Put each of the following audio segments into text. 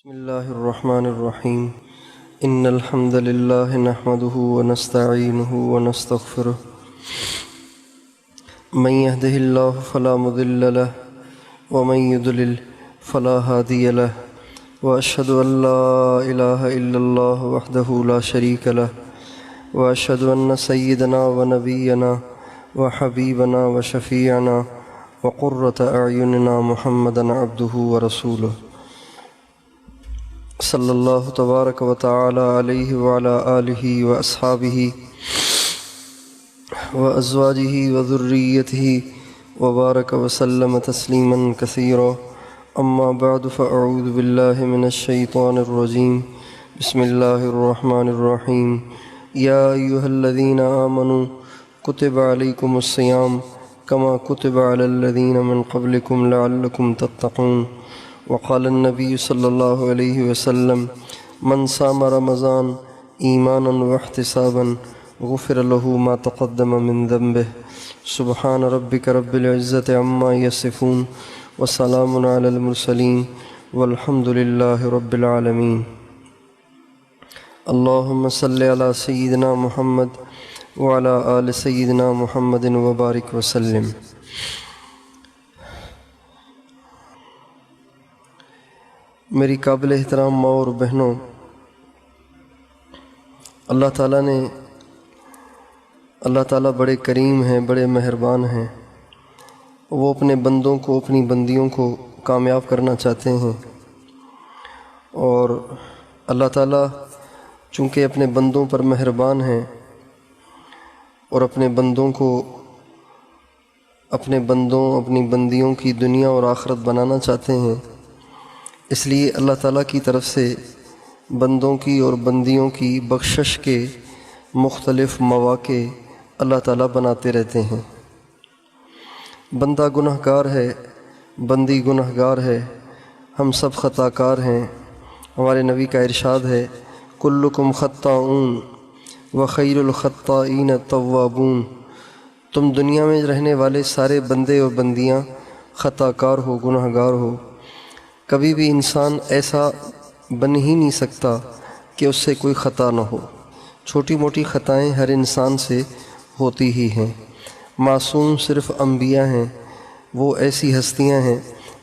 بسم الله الرحمن الرحيم إن الحمد لله نحمده ونستعينه ونستغفره من يهده الله فلا مضل له ومن يضلل فلا هادي له وأشهد أن لا إله إلا الله وحده لا شريك له وأشهد أن سيدنا ونبينا وحبيبنا وشفيعنا وقرة أعيننا محمدا عبده ورسوله صلی اللہ تبارک و تعالی علیہ وعلی آلہ واصحابہ وازواجہ وذریتہ وبارک وسلم تسلیما کثیرا اما بعد فاعوذ باللہ من الشیطان الرجیم بسم اللہ الرحمن الرحیم یا ایہا الذین آمنوا کتب علیکم الصیام کما کتب علی الذین من قبلکم لعلکم تتقون وقال النبی صلی اللہ علیہ وسلم من صام رمضان ایمانا واحتسابا غفر له ما تقدم من ذنبه سبحان ربک رب العزة عما یصفون وسلام علی المرسلین والحمد للہ رب العالمین اللہم صلی علی سیدنا محمد وعلی آل سیدنا محمد وبارک وسلم۔ میری قابل احترام ماں اور بہنوں، اللہ تعالیٰ بڑے کریم ہیں، بڑے مہربان ہیں۔ وہ اپنے بندوں کو، اپنی بندیوں کو کامیاب کرنا چاہتے ہیں، اور اللہ تعالیٰ چونکہ اپنے بندوں پر مہربان ہیں اور اپنے بندوں کو، اپنی بندیوں کی دنیا اور آخرت بنانا چاہتے ہیں، اس لیے اللہ تعالیٰ کی طرف سے بندوں کی اور بندیوں کی بخشش کے مختلف مواقع اللہ تعالیٰ بناتے رہتے ہیں۔ بندہ گناہ گار ہے، بندی گناہ گار ہے، ہم سب خطا کار ہیں۔ ہمارے نبی کا ارشاد ہے کلکم خطاؤن وخیر الخطائین التوابون، تم دنیا میں رہنے والے سارے بندے اور بندیاں خطا کار ہو، گناہ گار ہو۔ کبھی بھی انسان ایسا بن ہی نہیں سکتا کہ اس سے کوئی خطا نہ ہو۔ چھوٹی موٹی خطائیں ہر انسان سے ہوتی ہی ہیں۔ معصوم صرف انبیاء ہیں، وہ ایسی ہستیاں ہیں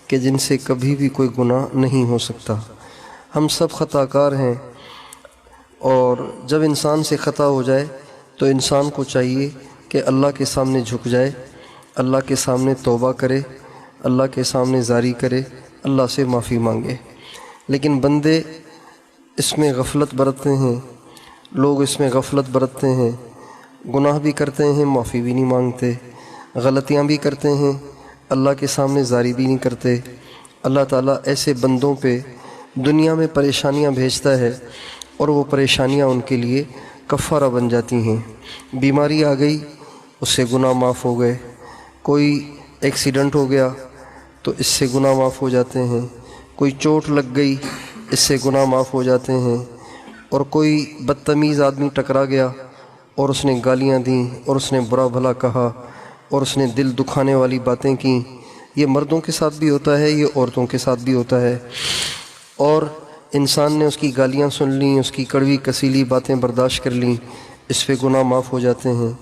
کہ جن سے کبھی بھی کوئی گناہ نہیں ہو سکتا۔ ہم سب خطا کار ہیں، اور جب انسان سے خطا ہو جائے تو انسان کو چاہیے کہ اللہ کے سامنے جھک جائے، اللہ کے سامنے توبہ کرے، اللہ کے سامنے زاری کرے، اللہ سے معافی مانگے۔ لیکن بندے اس میں غفلت برتتے ہیں، لوگ اس میں غفلت برتتے ہیں، گناہ بھی کرتے ہیں، معافی بھی نہیں مانگتے، غلطیاں بھی کرتے ہیں، اللہ کے سامنے زاری بھی نہیں کرتے۔ اللہ تعالیٰ ایسے بندوں پہ دنیا میں پریشانیاں بھیجتا ہے، اور وہ پریشانیاں ان کے لیے کفارہ بن جاتی ہیں۔ بیماری آ گئی، اس سے گناہ معاف ہو گئے، کوئی ایکسیڈنٹ ہو گیا تو اس سے گناہ معاف ہو جاتے ہیں، کوئی چوٹ لگ گئی اس سے گناہ معاف ہو جاتے ہیں، اور کوئی بدتمیز آدمی ٹکرا گیا اور اس نے گالیاں دیں اور اس نے برا بھلا کہا اور اس نے دل دکھانے والی باتیں کیں۔ یہ مردوں کے ساتھ بھی ہوتا ہے، یہ عورتوں کے ساتھ بھی ہوتا ہے، اور انسان نے اس کی گالیاں سن لیں، اس کی کڑوی کسیلی باتیں برداشت کر لیں، اس پہ گناہ معاف ہو جاتے ہیں۔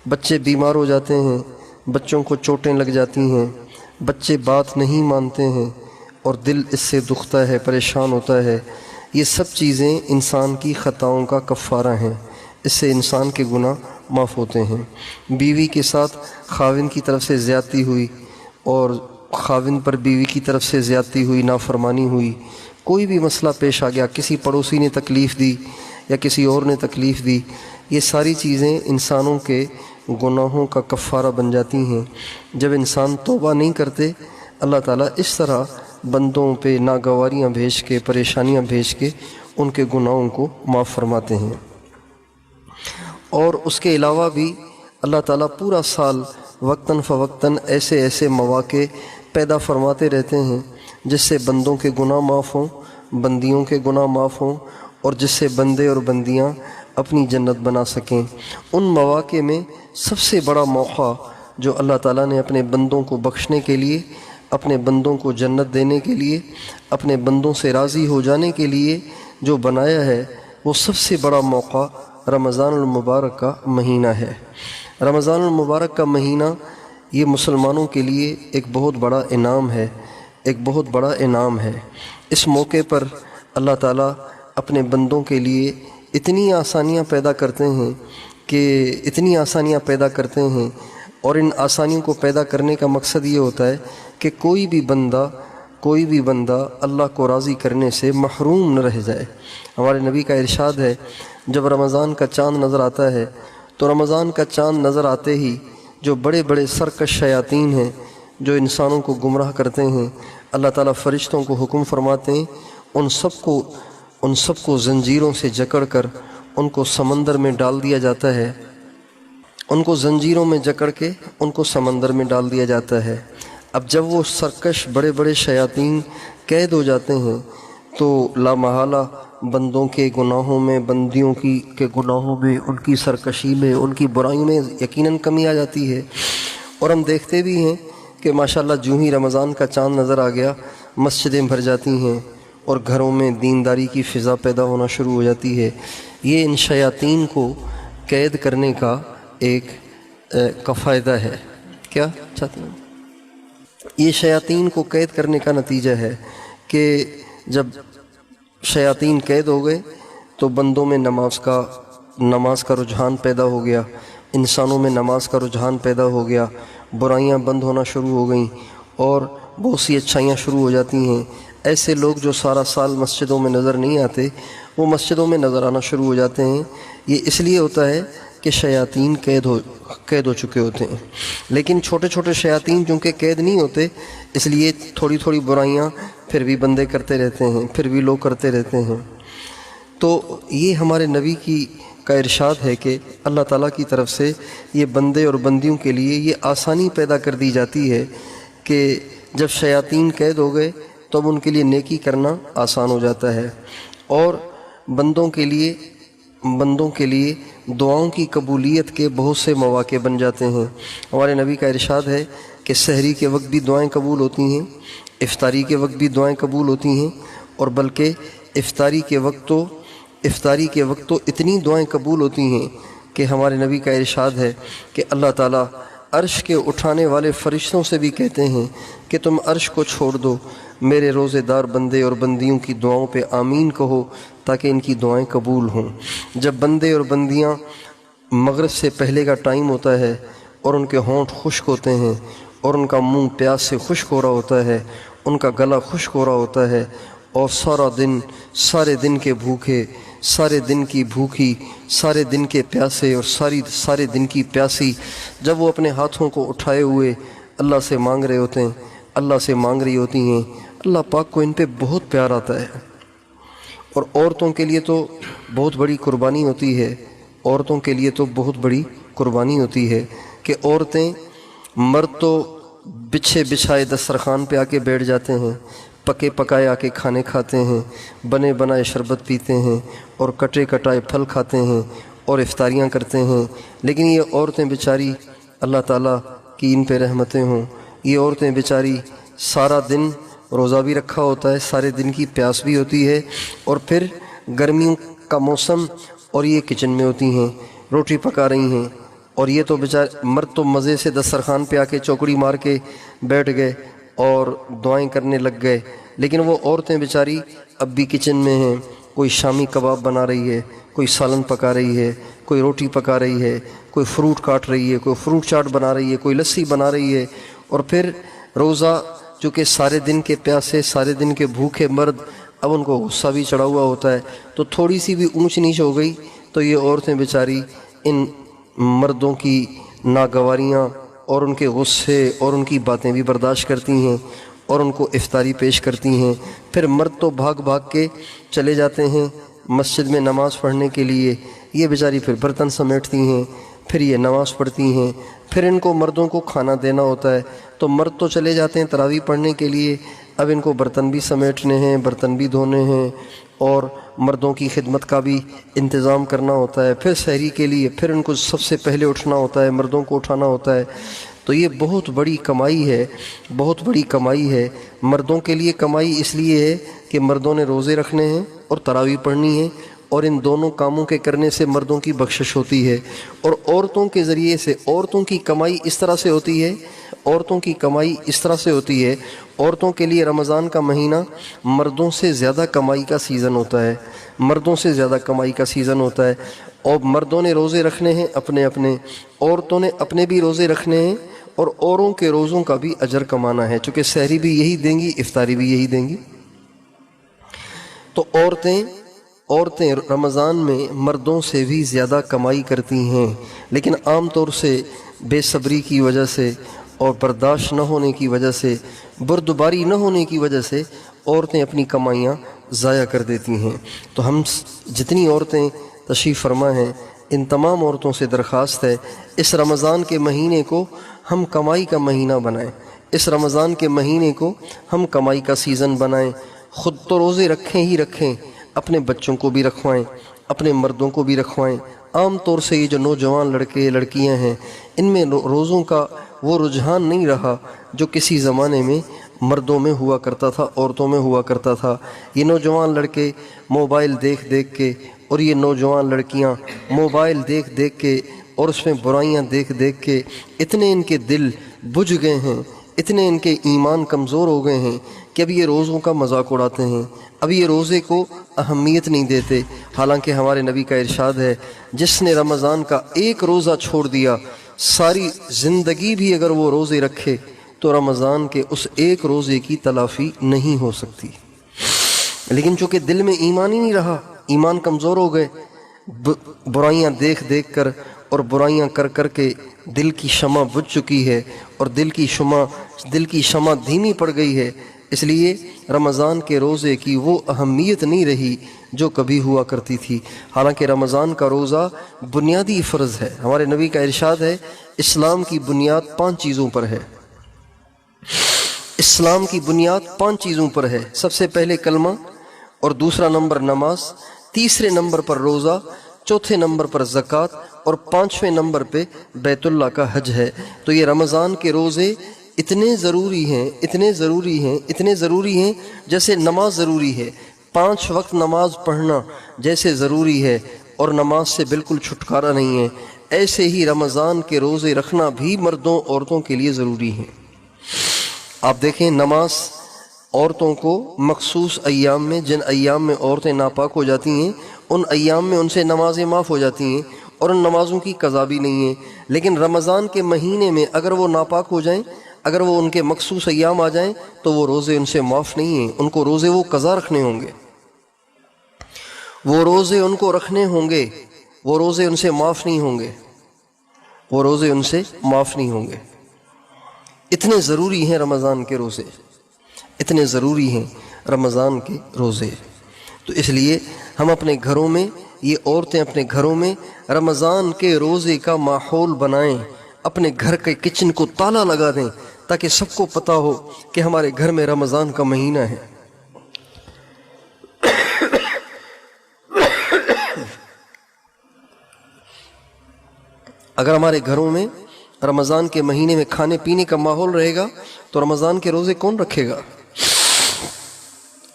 بچے بیمار ہو جاتے ہیں، بچوں کو چوٹیں لگ جاتی ہیں، بچے بات نہیں مانتے ہیں اور دل اس سے دکھتا ہے، پریشان ہوتا ہے۔ یہ سب چیزیں انسان کی خطاؤں کا کفارہ ہیں، اس سے انسان کے گناہ معاف ہوتے ہیں۔ بیوی کے ساتھ خاوند کی طرف سے زیادتی ہوئی، اور خاوند پر بیوی کی طرف سے زیادتی ہوئی، نافرمانی ہوئی، کوئی بھی مسئلہ پیش آ گیا، کسی پڑوسی نے تکلیف دی یا کسی اور نے تکلیف دی، یہ ساری چیزیں انسانوں کے گناہوں کا کفارہ بن جاتی ہیں۔ جب انسان توبہ نہیں کرتے، اللہ تعالیٰ اس طرح بندوں پہ ناگواریاں بھیج کے، پریشانیاں بھیج کے ان کے گناہوں کو معاف فرماتے ہیں۔ اور اس کے علاوہ بھی اللہ تعالیٰ پورا سال وقتاً فوقتاً ایسے مواقع پیدا فرماتے رہتے ہیں جس سے بندوں کے گناہ معاف ہوں، بندیوں کے گناہ معاف ہوں، اور جس سے بندے اور بندیاں اپنی جنت بنا سکیں۔ ان مواقع میں سب سے بڑا موقع جو اللہ تعالیٰ نے اپنے بندوں کو بخشنے کے لیے اپنے بندوں کو جنت دینے کے لیے، اپنے بندوں سے راضی ہو جانے کے لیے جو بنایا ہے، وہ سب سے بڑا موقع رمضان المبارک کا مہینہ ہے۔ رمضان المبارک کا مہینہ یہ مسلمانوں کے لیے ایک بہت بڑا انعام ہے، ایک بہت بڑا انعام ہے۔ اس موقع پر اللہ تعالیٰ اپنے بندوں کے لیے اتنی آسانیاں پیدا کرتے ہیں اور ان آسانیوں کو پیدا کرنے کا مقصد یہ ہوتا ہے کہ کوئی بھی بندہ اللہ کو راضی کرنے سے محروم نہ رہ جائے۔ ہمارے نبی کا ارشاد ہے، جب رمضان کا چاند نظر آتا ہے تو رمضان کا چاند نظر آتے ہی جو بڑے بڑے سرکش شیاطین ہیں جو انسانوں کو گمراہ کرتے ہیں، اللہ تعالیٰ فرشتوں کو حکم فرماتے ہیں ان سب کو زنجیروں سے جکڑ کر ان کو سمندر میں ڈال دیا جاتا ہے، ان کو زنجیروں میں جکڑ کے ان کو سمندر میں ڈال دیا جاتا ہے۔ اب جب وہ سرکش بڑے بڑے شیاطین قید ہو جاتے ہیں تو لا محالہ بندوں کے گناہوں میں، بندیوں کے گناہوں میں، ان کی سرکشی میں، ان کی برائیوں میں یقیناً کمی آ جاتی ہے۔ اور ہم دیکھتے بھی ہیں کہ ماشاءاللہ جو ہی رمضان کا چاند نظر آ گیا مسجدیں بھر جاتی ہیں اور گھروں میں دینداری کی فضا پیدا ہونا شروع ہو جاتی ہے۔ یہ ان شیاطین کو قید کرنے کا کا فائدہ ہے۔ کیا چاہتے ہیں؟ یہ شیاطین کو قید کرنے کا نتیجہ ہے کہ جب شیاطین قید ہو گئے تو بندوں میں نماز کا رجحان پیدا ہو گیا، انسانوں میں نماز کا رجحان پیدا ہو گیا، برائیاں بند ہونا شروع ہو گئیں اور بہت سی اچھائیاں شروع ہو جاتی ہیں۔ ایسے لوگ جو سارا سال مسجدوں میں نظر نہیں آتے وہ مسجدوں میں نظر آنا شروع ہو جاتے ہیں۔ یہ اس لیے ہوتا ہے کہ شیاطین قید ہو چکے ہوتے ہیں، لیکن چھوٹے چھوٹے شیاطین چونکہ قید نہیں ہوتے اس لیے تھوڑی تھوڑی برائیاں پھر بھی بندے کرتے رہتے ہیں، پھر بھی لوگ کرتے رہتے ہیں۔ تو یہ ہمارے نبی کا ارشاد ہے کہ اللہ تعالیٰ کی طرف سے یہ بندے اور بندیوں کے لیے یہ آسانی پیدا کر دی جاتی ہے کہ جب شیاطین قید ہو گئے تو اب ان کے لیے نیکی کرنا آسان ہو جاتا ہے اور بندوں کے لیے دعاؤں کی قبولیت کے بہت سے مواقع بن جاتے ہیں۔ ہمارے نبی کا ارشاد ہے کہ سحری کے وقت بھی دعائیں قبول ہوتی ہیں، افطاری کے وقت بھی دعائیں قبول ہوتی ہیں، اور بلکہ افطاری کے وقت تو اتنی دعائیں قبول ہوتی ہیں کہ ہمارے نبی کا ارشاد ہے کہ اللہ تعالیٰ عرش کے اٹھانے والے فرشتوں سے بھی کہتے ہیں کہ تم عرش کو چھوڑ دو، میرے روزے دار بندے اور بندیوں کی دعاؤں پہ آمین کہو تاکہ ان کی دعائیں قبول ہوں۔ جب بندے اور بندیاں مغرب سے پہلے کا ٹائم ہوتا ہے اور ان کے ہونٹ خشک ہوتے ہیں اور ان کا منہ پیاس سے خشک ہو رہا ہوتا ہے، ان کا گلا خشک ہو رہا ہوتا ہے اور سارے دن کے بھوکے، سارے دن کی بھوکی، سارے دن کے پیاسے اور سارے دن کی پیاسی جب وہ اپنے ہاتھوں کو اٹھائے ہوئے اللہ سے مانگ رہے ہوتے ہیں، اللہ سے مانگ رہی ہوتی ہیں، اللہ پاک کو ان پہ بہت پیار آتا ہے۔ اور عورتوں کے لیے تو بہت بڑی قربانی ہوتی ہے کہ عورتیں، مرد تو بچھے بچھائے دسترخوان پہ آ کے بیٹھ جاتے ہیں، پکے پکائے آ کے کھانے کھاتے ہیں، بنے بنائے شربت پیتے ہیں اور کٹے کٹائے پھل کھاتے ہیں اور افطاریاں کرتے ہیں، لیکن یہ عورتیں بیچاری، اللہ تعالیٰ کی ان پہ رحمتیں ہوں، یہ عورتیں بیچاری سارا دن روزہ بھی رکھا ہوتا ہے، سارے دن کی پیاس بھی ہوتی ہے، اور پھر گرمیوں کا موسم اور یہ کچن میں ہوتی ہیں، روٹی پکا رہی ہیں، اور یہ تو مرد تو مزے سے دسترخوان پہ آ کے چوکڑی مار کے بیٹھ گئے اور دعائیں کرنے لگ گئے، لیکن وہ عورتیں بیچاری اب بھی کچن میں ہیں، کوئی شامی کباب بنا رہی ہے، کوئی سالن پکا رہی ہے، کوئی روٹی پکا رہی ہے، کوئی فروٹ کاٹ رہی ہے، کوئی فروٹ چاٹ بنا رہی ہے، کوئی لسی بنا رہی ہے، اور پھر روزہ چونکہ سارے دن کے پیاسے، سارے دن کے بھوکے مرد، اب ان کو غصہ بھی چڑھا ہوا ہوتا ہے، تو تھوڑی سی بھی اونچ نیچ ہو گئی تو یہ عورتیں بیچاری ان مردوں کی ناگواریاں اور ان کے غصے اور ان کی باتیں بھی برداشت کرتی ہیں اور ان کو افطاری پیش کرتی ہیں۔ پھر مرد تو بھاگ بھاگ کے چلے جاتے ہیں مسجد میں نماز پڑھنے کے لیے، یہ بیچاری پھر برتن سمیٹتی ہیں، پھر یہ نماز پڑھتی ہیں، پھر ان کو مردوں کو کھانا دینا ہوتا ہے، تو مرد تو چلے جاتے ہیں تراویح پڑھنے کے لیے، اب ان کو برتن بھی سمیٹنے ہیں، برتن بھی دھونے ہیں اور مردوں کی خدمت کا بھی انتظام کرنا ہوتا ہے، پھر سحری کے لیے پھر ان کو سب سے پہلے اٹھنا ہوتا ہے، مردوں کو اٹھانا ہوتا ہے، تو یہ بہت بڑی کمائی ہے، بہت بڑی کمائی ہے۔ مردوں کے لیے کمائی اس لیے ہے کہ مردوں نے روزے رکھنے ہیں اور تراویح پڑھنی ہے، اور ان دونوں کاموں کے کرنے سے مردوں کی بخشش ہوتی ہے۔ اور عورتوں کے ذریعے سے عورتوں کی کمائی اس طرح سے ہوتی ہے، عورتوں کی کمائی اس طرح سے ہوتی ہے، عورتوں کے لیے رمضان کا مہینہ مردوں سے زیادہ کمائی کا سیزن ہوتا ہے، مردوں سے زیادہ کمائی کا سیزن ہوتا ہے۔ اور مردوں نے روزے رکھنے ہیں اپنے اپنے، عورتوں نے اپنے بھی روزے رکھنے ہیں، اور اوروں کے روزوں کا بھی اجر کمانا ہے، چونکہ سحری بھی یہی دیں گی، افطاری بھی یہی دیں گی۔ تو عورتیں رمضان میں مردوں سے بھی زیادہ کمائی کرتی ہیں، لیکن عام طور سے بے صبری کی وجہ سے اور برداشت نہ ہونے کی وجہ سے، بردباری نہ ہونے کی وجہ سے عورتیں اپنی کمائیاں ضائع کر دیتی ہیں۔ تو ہم جتنی عورتیں تشریف فرما ہیں، ان تمام عورتوں سے درخواست ہے، اس رمضان کے مہینے کو ہم کمائی کا مہینہ بنائیں، اس رمضان کے مہینے کو ہم کمائی کا سیزن بنائیں۔ خود تو روزے رکھیں ہی رکھیں، اپنے بچوں کو بھی رکھوائیں، اپنے مردوں کو بھی رکھوائیں۔ عام طور سے یہ جو نوجوان لڑکے لڑکیاں ہیں، ان میں روزوں کا وہ رجحان نہیں رہا جو کسی زمانے میں مردوں میں ہوا کرتا تھا، عورتوں میں ہوا کرتا تھا۔ یہ نوجوان لڑکے موبائل دیکھ دیکھ کے، اور یہ نوجوان لڑکیاں موبائل دیکھ دیکھ کے اور اس میں برائیاں دیکھ دیکھ کے اتنے ان کے دل بجھ گئے ہیں، اتنے ان کے ایمان کمزور ہو گئے ہیں کہ اب یہ روزوں کا مذاق اڑاتے ہیں، اب یہ روزے کو اہمیت نہیں دیتے۔ حالانکہ ہمارے نبی کا ارشاد ہے، جس نے رمضان کا ایک روزہ چھوڑ دیا، ساری زندگی بھی اگر وہ روزے رکھے تو رمضان کے اس ایک روزے کی تلافی نہیں ہو سکتی۔ لیکن چونکہ دل میں ایمان ہی نہیں رہا، ایمان کمزور ہو گئے، برائیاں دیکھ دیکھ کر اور برائیاں کر کر کے دل کی شمع بجھ چکی ہے، اور دل کی شمع دھیمی پڑ گئی ہے۔ اس لیے رمضان کے روزے کی وہ اہمیت نہیں رہی جو کبھی ہوا کرتی تھی۔ حالانکہ رمضان کا روزہ بنیادی فرض ہے۔ ہمارے نبی کا ارشاد ہے، اسلام کی بنیاد 5 چیزوں پر ہے، اسلام کی بنیاد 5 چیزوں پر ہے۔ سب سے پہلے کلمہ، اور دوسرا نمبر نماز، تیسرے نمبر پر روزہ، چوتھے نمبر پر زکوٰۃ، اور 5ویں نمبر پہ بیت اللہ کا حج ہے۔ تو یہ رمضان کے روزے اتنے ضروری ہیں، اتنے ضروری ہیں، اتنے ضروری ہیں جیسے نماز ضروری ہے۔ 5 وقت نماز پڑھنا جیسے ضروری ہے اور نماز سے بالکل چھٹکارا نہیں ہے، ایسے ہی رمضان کے روزے رکھنا بھی مردوں عورتوں کے لیے ضروری ہیں۔ آپ دیکھیں، نماز عورتوں کو مخصوص ایام میں، جن ایام میں عورتیں ناپاک ہو جاتی ہیں، ان ایام میں ان سے نمازیں معاف ہو جاتی ہیں اور ان نمازوں کی قضا بھی نہیں ہے۔ لیکن رمضان کے مہینے میں اگر وہ ناپاک ہو جائیں، اگر وہ ان کے مخصوص ایام آ جائیں، تو وہ روزے ان سے معاف نہیں ہیں، ان کو روزے وہ قضا رکھنے ہوں گے، وہ روزے ان کو رکھنے ہوں گے، وہ روزے ان سے معاف نہیں ہوں گے، وہ روزے ان سے معاف نہیں ہوں گے۔ اتنے ضروری ہیں رمضان کے روزے، اتنے ضروری ہیں رمضان کے روزے۔ تو اس لیے ہم اپنے گھروں میں، یہ عورتیں اپنے گھروں میں رمضان کے روزے کا ماحول بنائیں، اپنے گھر کے کچن کو تالا لگا دیں تاکہ سب کو پتہ ہو کہ ہمارے گھر میں رمضان کا مہینہ ہے۔ اگر ہمارے گھروں میں رمضان کے مہینے میں کھانے پینے کا ماحول رہے گا تو رمضان کے روزے کون رکھے گا؟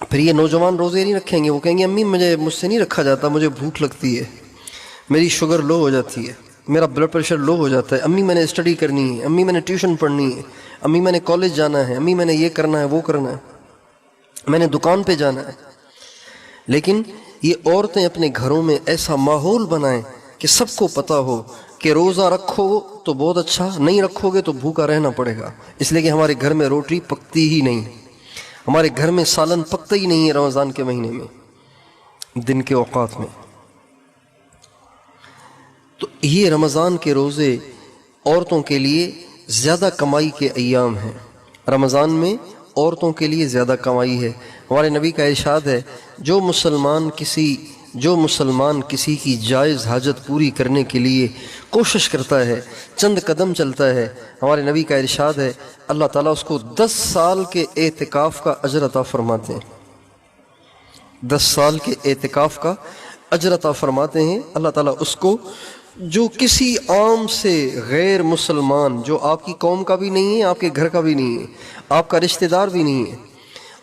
پھر یہ نوجوان روزے نہیں رکھیں گے، وہ کہیں گے امی مجھ سے نہیں رکھا جاتا، مجھے بھوک لگتی ہے، میری شوگر لو ہو جاتی ہے، میرا بلڈ پریشر لو ہو جاتا ہے، امی میں نے اسٹڈی کرنی ہے، امی میں نے ٹیوشن پڑھنی ہے، امی میں نے کالج جانا ہے، امی میں نے یہ کرنا ہے، وہ کرنا ہے، میں نے دکان پہ جانا ہے۔ لیکن یہ عورتیں اپنے گھروں میں ایسا ماحول بنائیں کہ سب کو پتہ ہو کہ روزہ رکھو تو بہت اچھا، نہیں رکھو گے تو بھوکا رہنا پڑے گا۔ اس لیے کہ ہمارے گھر میں روٹی پکتی ہی نہیں، ہمارے گھر میں سالن پکتا ہی نہیں ہے رمضان کے مہینے میں، دن کے اوقات میں۔ تو یہ رمضان کے روزے عورتوں کے لیے زیادہ کمائی کے ایام ہیں، رمضان میں عورتوں کے لیے زیادہ کمائی ہے۔ ہمارے نبی کا ارشاد ہے، جو مسلمان کسی کی جائز حاجت پوری کرنے کے لیے کوشش کرتا ہے، چند قدم چلتا ہے، ہمارے نبی کا ارشاد ہے اللہ تعالیٰ اس کو 10 سال کے اعتکاف کا اجر عطا فرماتے ہیں، 10 سال کے اعتکاف کا اجر عطا فرماتے ہیں۔ اللہ تعالیٰ اس کو جو کسی عام سے غیر مسلمان، جو آپ کی قوم کا بھی نہیں ہے، آپ کے گھر کا بھی نہیں ہے، آپ کا رشتہ دار بھی نہیں ہے،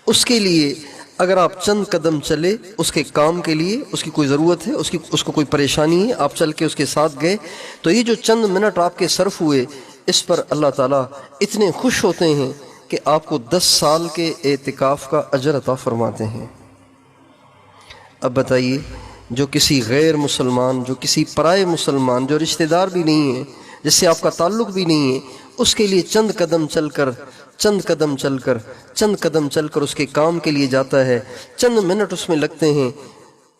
اس کے لیے اگر آپ چند قدم چلے، اس کے کام کے لیے، اس کی کوئی ضرورت ہے، اس کو کوئی پریشانی ہے، آپ چل کے اس کے ساتھ گئے، تو یہ جو چند منٹ آپ کے صرف ہوئے، اس پر اللہ تعالیٰ اتنے خوش ہوتے ہیں کہ آپ کو 10 سال کے اعتکاف کا اجر عطا فرماتے ہیں۔ اب بتائیے، جو کسی غیر مسلمان، جو کسی پرائے مسلمان، جو رشتہ دار بھی نہیں ہے، جس سے آپ کا تعلق بھی نہیں ہے، اس کے لیے چند قدم چل کر اس کے کام کے لیے جاتا ہے، چند منٹ اس میں لگتے ہیں،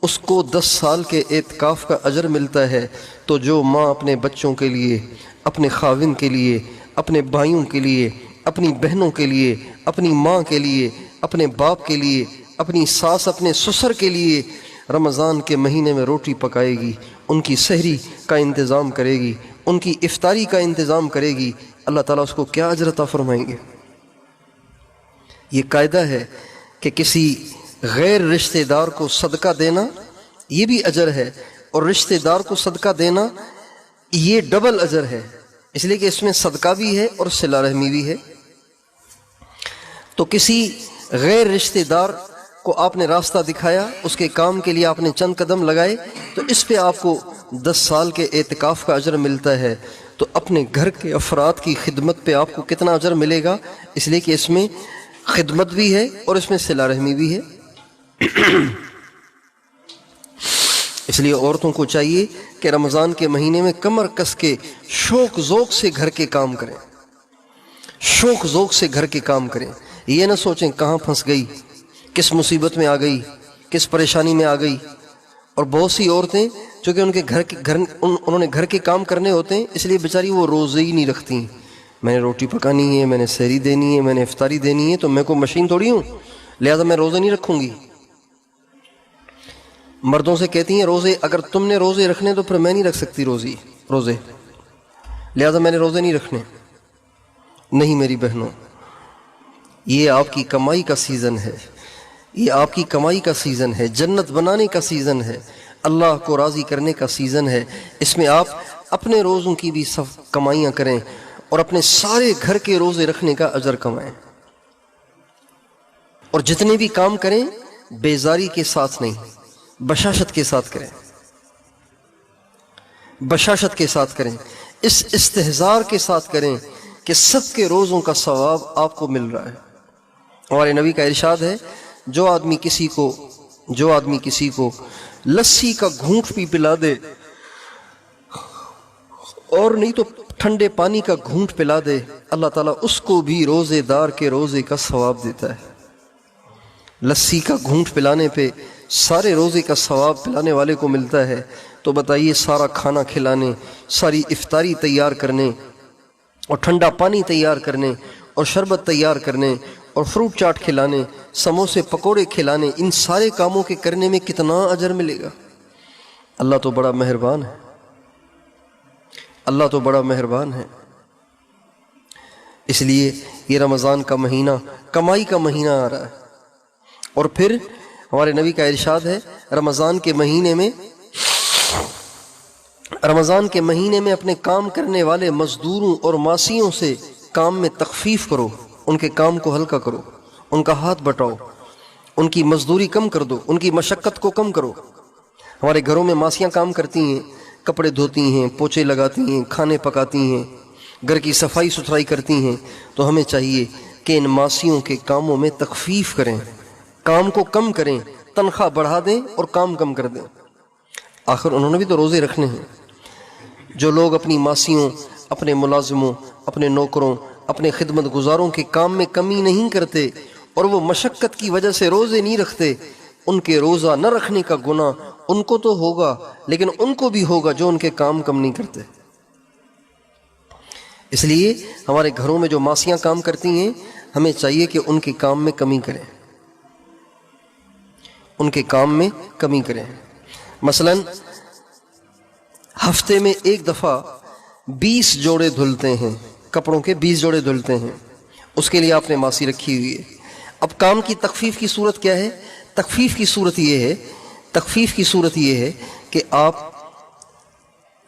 اس کو 10 سال کے اعتکاف کا اجر ملتا ہے۔ تو جو ماں اپنے بچوں کے لیے، اپنے خاوند کے لیے، اپنے بھائیوں کے لیے، اپنی بہنوں کے لیے، اپنی ماں کے لیے، اپنے باپ کے لیے، اپنی ساس، اپنے سسر کے لیے رمضان کے مہینے میں روٹی پکائے گی، ان کی سحری کا انتظام کرے گی، ان کی افطاری کا انتظام کرے گی، اللہ تعالیٰ اس کو کیا اجر عطا فرمائیں گے؟ یہ قاعدہ ہے کہ کسی غیر رشتہ دار کو صدقہ دینا یہ بھی اجر ہے، اور رشتہ دار کو صدقہ دینا یہ ڈبل اجر ہے، اس لیے کہ اس میں صدقہ بھی ہے اور صلہ رحمی بھی ہے۔ تو کسی غیر رشتہ دار کو آپ نے راستہ دکھایا، اس کے کام کے لیے آپ نے چند قدم لگائے، تو اس پہ آپ کو 10 سال کے اعتکاف کا اجر ملتا ہے۔ تو اپنے گھر کے افراد کی خدمت پہ آپ کو کتنا اجر ملے گا؟ اس لیے کہ اس میں خدمت بھی ہے اور اس میں صلہ رحمی بھی ہے۔ اس لیے عورتوں کو چاہیے کہ رمضان کے مہینے میں کمر کس کے شوق ذوق سے گھر کے کام کریں، شوق ذوق سے گھر کے کام کریں، یہ نہ سوچیں کہاں پھنس گئی، کس مصیبت میں آ گئی، کس پریشانی میں آ گئی۔ اور بہت سی عورتیں چونکہ ان کے انہوں نے گھر کے کام کرنے ہوتے ہیں، اس لیے بیچاری وہ روزے ہی نہیں رکھتی۔ میں نے روٹی پکانی ہے، میں نے سحری دینی ہے، میں نے افطاری دینی ہے، تو میں کوئی مشین تھوڑی ہوں، لہذا میں روزے نہیں رکھوں گی۔ مردوں سے کہتی ہیں روزے اگر تم نے روزے رکھنے تو پھر میں نہیں رکھ سکتی روزے، لہذا میں نے روزے نہیں رکھنے۔ نہیں میری بہنوں، یہ آپ کی کمائی کا سیزن ہے، یہ آپ کی کمائی کا سیزن ہے، جنت بنانے کا سیزن ہے، اللہ کو راضی کرنے کا سیزن ہے۔ اس میں آپ اپنے روزوں کی بھی کمائیاں کریں اور اپنے سارے گھر کے روزے رکھنے کا اجر کمائیں، اور جتنے بھی کام کریں بیزاری کے ساتھ نہیں، بشاشت کے ساتھ کریں، بشاشت کے ساتھ کریں، اس استحضار کے ساتھ کریں کہ سب کے روزوں کا ثواب آپ کو مل رہا ہے۔ ہمارے نبی کا ارشاد ہے، جو آدمی کسی کو لسی کا گھونٹ بھی پلا دے، اور نہیں تو ٹھنڈے پانی کا گھونٹ پلا دے، اللہ تعالیٰ اس کو بھی روزے دار کے روزے کا ثواب دیتا ہے۔ لسی کا گھونٹ پلانے پہ سارے روزے کا ثواب پلانے والے کو ملتا ہے، تو بتائیے سارا کھانا کھلانے، ساری افطاری تیار کرنے، اور ٹھنڈا پانی تیار کرنے، اور شربت تیار کرنے، اور فروٹ چاٹ کھلانے، سموسے پکوڑے کھلانے، ان سارے کاموں کے کرنے میں کتنا اجر ملے گا؟ اللہ تو بڑا مہربان ہے، اللہ تو بڑا مہربان ہے۔ اس لیے یہ رمضان کا مہینہ کمائی کا مہینہ آ رہا ہے، اور پھر ہمارے نبی کا ارشاد ہے، رمضان کے مہینے میں اپنے کام کرنے والے مزدوروں اور ماسیوں سے کام میں تخفیف کرو، ان کے کام کو ہلکا کرو، ان کا ہاتھ بٹاؤ، ان کی مزدوری کم کر دو، ان کی مشقت کو کم کرو۔ ہمارے گھروں میں ماسیاں کام کرتی ہیں، کپڑے دھوتی ہیں، پوچھے لگاتی ہیں، کھانے پکاتی ہیں، گھر کی صفائی ستھرائی کرتی ہیں، تو ہمیں چاہیے کہ ان ماسیوں کے کاموں میں تخفیف کریں، کام کو کم کریں، تنخواہ بڑھا دیں اور کام کم کر دیں۔ آخر انہوں نے بھی تو روزے رکھنے ہیں۔ جو لوگ اپنی ماسیوں، اپنے ملازموں، اپنے نوکروں، اپنے خدمت گزاروں کے کام میں کمی نہیں کرتے اور وہ مشقت کی وجہ سے روزے نہیں رکھتے، ان کے روزہ نہ رکھنے کا گناہ ان کو تو ہوگا، لیکن ان کو بھی ہوگا جو ان کے کام کم نہیں کرتے۔ اس لیے ہمارے گھروں میں جو ماسیاں کام کرتی ہیں، ہمیں چاہیے کہ ان کے کام میں کمی کریں، ان کے کام میں کمی کریں۔ مثلا ہفتے میں ایک دفعہ 20 جوڑے دھلتے ہیں، کپڑوں کے 20 جوڑے دھلتے ہیں، اس کے لیے آپ نے ماسی رکھی ہوئی ہے۔ اب کام کی تخفیف کی صورت کیا ہے؟ تخفیف کی صورت یہ ہے کہ آپ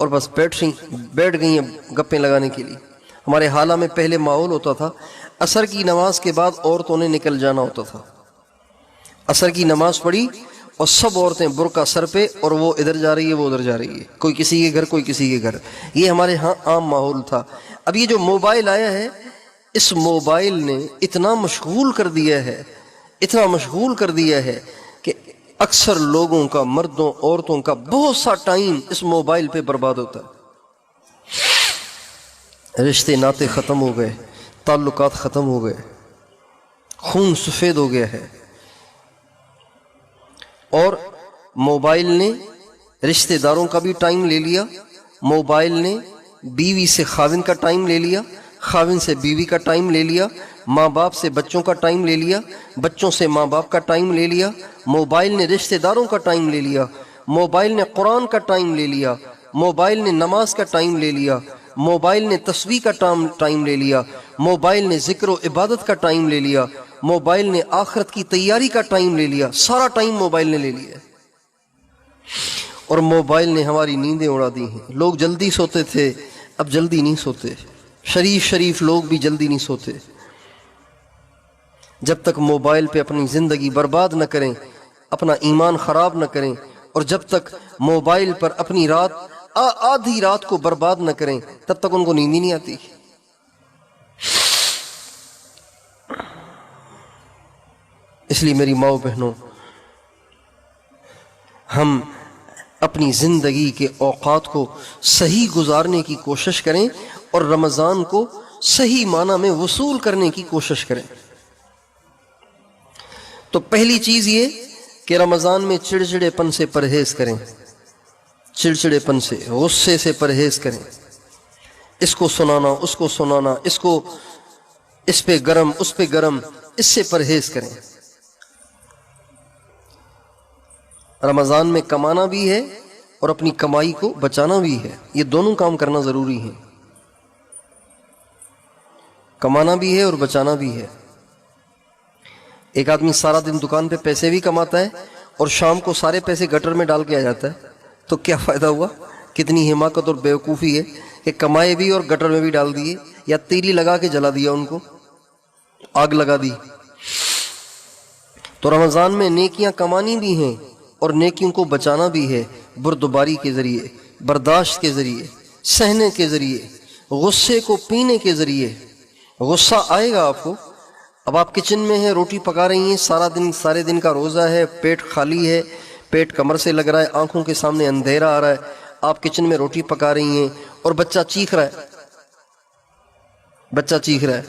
اور بس بیٹھ گئی ہیں گپیں لگانے کے لیے۔ ہمارے حالہ میں پہلے ماحول ہوتا تھا، عصر کی نماز کے بعد عورتوں نے نکل جانا ہوتا تھا۔ عصر کی نماز پڑھی اور سب عورتیں برقع سر پہ، اور وہ ادھر جا رہی ہے وہ ادھر جا رہی ہے، کوئی کسی کے گھر کوئی کسی کے گھر۔ یہ ہمارے ہاں عام ماحول تھا۔ اب یہ جو موبائل آیا ہے، اس موبائل نے اتنا مشغول کر دیا ہے، اتنا مشغول کر دیا ہے کہ اکثر لوگوں کا، مردوں عورتوں کا بہت سا ٹائم اس موبائل پہ برباد ہوتا ہے۔ رشتے ناطے ختم ہو گئے، تعلقات ختم ہو گئے، خون سفید ہو گیا ہے۔ اور موبائل نے رشتہ داروں کا بھی ٹائم لے لیا، موبائل نے بیوی سے خاوند کا ٹائم لے لیا، خاوند سے بیوی کا ٹائم لے لیا، ماں باپ سے بچوں کا ٹائم لے لیا، بچوں سے ماں باپ کا ٹائم لے لیا، موبائل نے رشتہ داروں کا ٹائم لے لیا، موبائل نے قرآن کا ٹائم لے لیا، موبائل نے نماز کا ٹائم لے لیا، موبائل نے تسبیح کا ٹائم لے لیا، موبائل نے ذکر و عبادت کا ٹائم لے لیا، موبائل نے آخرت کی تیاری کا ٹائم لے لیا۔ سارا ٹائم موبائل نے لے لیا، اور موبائل نے ہماری نیندیں اڑا دی ہیں۔ لوگ جلدی سوتے تھے، اب جلدی نہیں سوتے۔ شریف لوگ بھی جلدی نہیں سوتے۔ جب تک موبائل پہ اپنی زندگی برباد نہ کریں، اپنا ایمان خراب نہ کریں، اور جب تک موبائل پر اپنی آدھی رات کو برباد نہ کریں، تب تک ان کو نیند ہی نہیں آتی۔ اس لیے میری ماؤں بہنوں، ہم اپنی زندگی کے اوقات کو صحیح گزارنے کی کوشش کریں، اور رمضان کو صحیح معنی میں وصول کرنے کی کوشش کریں۔ تو پہلی چیز یہ کہ رمضان میں چڑچڑے پن سے پرہیز کریں، چڑچڑے پن سے، غصے سے پرہیز کریں۔ اس کو سنانا، اس کو سنانا، اس پہ گرم، اس پہ گرم، اس سے پرہیز کریں۔ رمضان میں کمانا بھی ہے اور اپنی کمائی کو بچانا بھی ہے، یہ دونوں کام کرنا ضروری ہے۔ کمانا بھی ہے اور بچانا بھی ہے۔ ایک آدمی سارا دن دکان پہ پیسے بھی کماتا ہے اور شام کو سارے پیسے گٹر میں ڈال کے آ جاتا ہے، تو کیا فائدہ ہوا؟ کتنی حماقت اور بیوقوفی ہے کہ کمائے بھی اور گٹر میں بھی ڈال دیے، یا تیلی لگا کے جلا دیا، ان کو آگ لگا دی۔ تو رمضان میں نیکیاں کمانی بھی ہیں اور نیکیوں کو بچانا بھی ہے، بردباری کے ذریعے، برداشت کے ذریعے، سہنے کے ذریعے، غصے کو پینے کے ذریعے۔ غصہ آئے گا آپ کو۔ اب آپ کچن میں ہیں، روٹی پکا رہی ہیں، سارے دن کا روزہ ہے، پیٹ خالی ہے، پیٹ کمر سے لگ رہا ہے، آنکھوں کے سامنے اندھیرا آ رہا ہے، آپ کچن میں روٹی پکا رہی ہیں اور بچہ چیخ رہا ہے، بچہ چیخ رہا ہے۔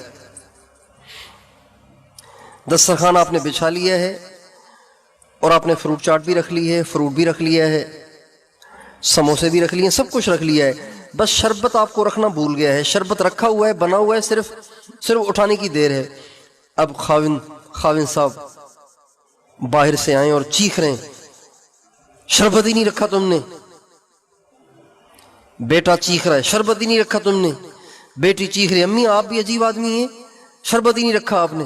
دسترخوان آپ نے بچھا لیا ہے اور آپ نے فروٹ چاٹ بھی رکھ لی ہے، فروٹ بھی رکھ لیا ہے، سموسے بھی رکھ لیے ہیں، سب کچھ رکھ لیا ہے، بس شربت آپ کو رکھنا بھول گیا ہے۔ شربت رکھا ہوا ہے، بنا ہوا ہے، صرف اٹھانے کی دیر ہے۔ اب خاوند صاحب باہر سے آئیں اور چیخ رہے ہیں، شربت ہی نہیں رکھا تم نے۔ بیٹا چیخ رہا ہے، شربت ہی نہیں رکھا تم نے۔ بیٹی چیخ رہی ہے، امی آپ بھی عجیب آدمی ہیں، شربت ہی نہیں رکھا آپ نے۔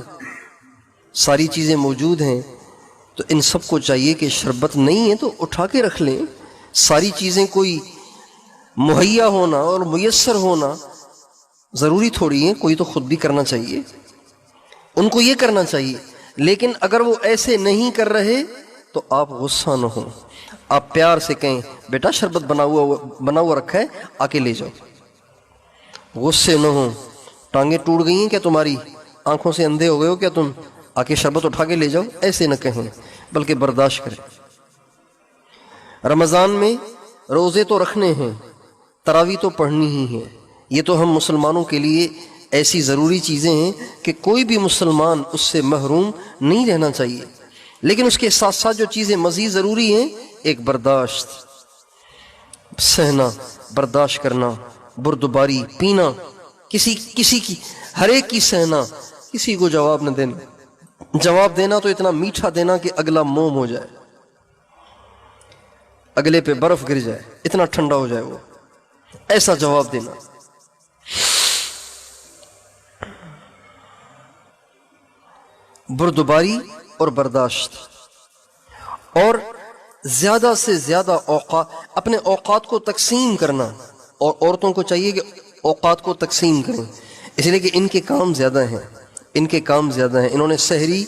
ساری چیزیں موجود ہیں، تو ان سب کو چاہیے کہ شربت نہیں ہے تو اٹھا کے رکھ لیں۔ ساری چیزیں کوئی مہیا ہونا اور میسر ہونا ضروری تھوڑی ہیں، کوئی تو خود بھی کرنا چاہیے، ان کو یہ کرنا چاہیے۔ لیکن اگر وہ ایسے نہیں کر رہے تو آپ غصہ نہ ہوں، آپ پیار سے کہیں بیٹا شربت بنا ہوا رکھا ہے، آ کے لے جاؤ۔ غصے نہ ہوں، ٹانگیں ٹوٹ گئی ہیں کیا تمہاری، آنکھوں سے اندھے ہو گئے ہو کیا تم، آ کے شربت اٹھا کے لے جاؤ، ایسے نہ کہیں، بلکہ برداشت کریں۔ رمضان میں روزے تو رکھنے ہیں، تراویح تو پڑھنی ہی ہے، یہ تو ہم مسلمانوں کے لیے ایسی ضروری چیزیں ہیں کہ کوئی بھی مسلمان اس سے محروم نہیں رہنا چاہیے۔ لیکن اس کے ساتھ ساتھ جو چیزیں مزید ضروری ہیں، ایک برداشت، سہنا، برداشت کرنا، بردباری، پینا، کسی کی ہر ایک کی سہنا، کسی کو جواب نہ دینا، جواب دینا تو اتنا میٹھا دینا کہ اگلا موم ہو جائے، اگلے پہ برف گر جائے، اتنا ٹھنڈا ہو جائے وہ، ایسا جواب دینا۔ بردباری اور برداشت، اور زیادہ سے زیادہ اپنے اوقات کو تقسیم کرنا، اور عورتوں کو چاہیے کہ اوقات کو تقسیم کریں، اس لیے کہ ان کے کام زیادہ ہیں، انہوں نے سحری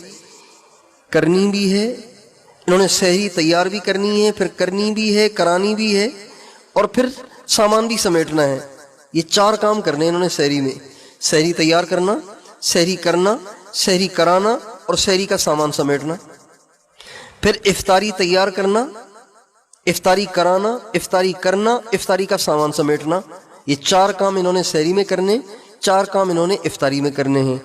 کرنی بھی ہے، انہوں نے سحری تیار بھی کرنی ہے، پھر کرنی بھی ہے، کرانی بھی ہے، اور پھر سامان بھی سمیٹنا ہے۔ یہ 4 کام کرنے انہوں نے سحری میں: سحری تیار کرنا، سحری کرنا، سحری کرانا، اور سحری کا سامان سمیٹنا۔ پھر افطاری تیار کرنا، افطاری کرانا، افطاری کرنا، افطاری کا سامان سمیٹنا۔ یہ 4 کام انہوں نے سحری میں کرنے، 4 کام انہوں نے افطاری میں کرنے ہیں۔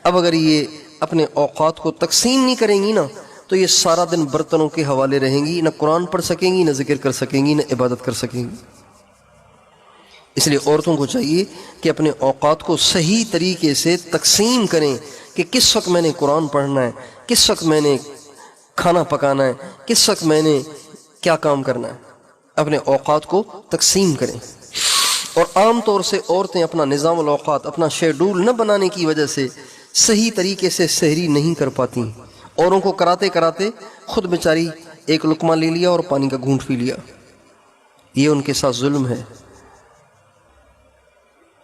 اب اگر یہ اپنے اوقات کو تقسیم نہیں کریں گی نا تو یہ سارا دن برتنوں کے حوالے رہیں گی، نہ قرآن پڑھ سکیں گی، نہ ذکر کر سکیں گی، نہ عبادت کر سکیں گی۔ اس لیے عورتوں کو چاہیے کہ اپنے اوقات کو صحیح طریقے سے تقسیم کریں کہ کس وقت میں نے قرآن پڑھنا ہے، کس وقت میں نے کھانا پکانا ہے، کس وقت میں نے کیا کام کرنا ہے۔ اپنے اوقات کو تقسیم کریں۔ اور عام طور سے عورتیں اپنا نظام الاوقات، اپنا شیڈول نہ بنانے کی وجہ سے صحیح طریقے سے سحری نہیں کر پاتی، اوروں کو کراتے کراتے خود بیچاری ایک لقمہ لے لیا اور پانی کا گھونٹ پی لیا۔ یہ ان کے ساتھ ظلم ہے،